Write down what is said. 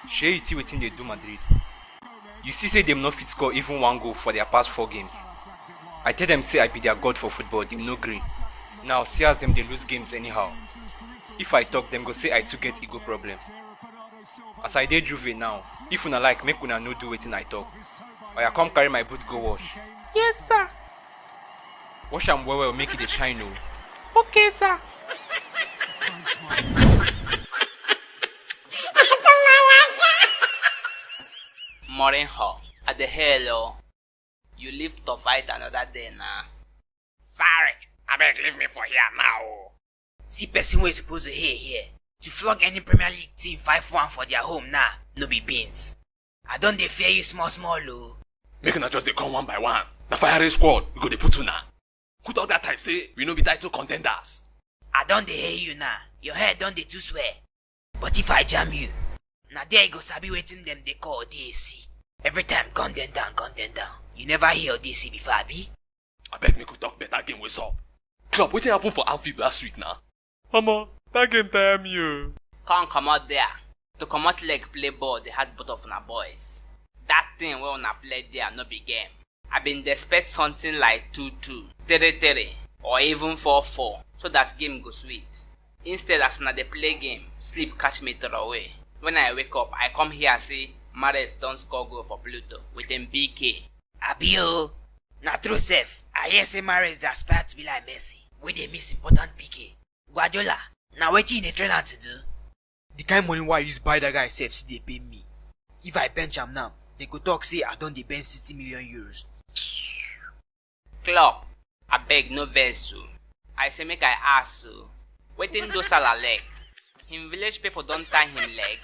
Shey you see wetin dey do Madrid. You see say dem no fit score even one goal for their past 4 games. I tell dem say I be their god for football, dem no gree. Now see as dem dey lose games anyhow. If I talk, dem go say I too get ego problem. As I dey Juve now, if una like make una no do wetin I talk. Oya come carry my boot go wash. Yes, sir. Wash am well well make e dey shine o. Okay, sir. Mourinho, at the hell, you live to fight another day now. Sorry, abeg leave me for here now. See person wey suppose to here. To flog any Premier League team 5-1 for their home now, no be beans. I don dey fear you small o. Make una just dey come one by one. Na firing squad, we go dey put una. Who talk that type say we no be title contenders? I don dey hear you now. Your head don dey too swear. But if I jam you, na there you go sabi wetin dem dey call DAC. Every time gun them down. You never hear DAC before, abi? Abeg make we talk better game wey sup. Club, wetin happen for Anfield last week now? Omo, that game tire me o. Come comot there. To comot leg play ball, they had both of una boys. That thing wey una play there no be game. I been dey expect something like 2-2, 3-3, or even 4-4, so that game go sweet. Instead, as una dey play game, sleep catch me throw away. When I wake up, I come here say Mahrez don score goal for Pluto with him BK. Abi o, na true sef. I hear say Mahrez dey aspire to be like Messi, wey dey miss important PK. Guardiola, na wetin you dey train am to do? The kind money why I use buy that guy sef still dey pay me. If I bench am now, they go talk say I don dey bench 60 million euros. Klopp, abeg no vex o. I say make I ask o. Wetin do Salah leg? Him village people don tie him leg.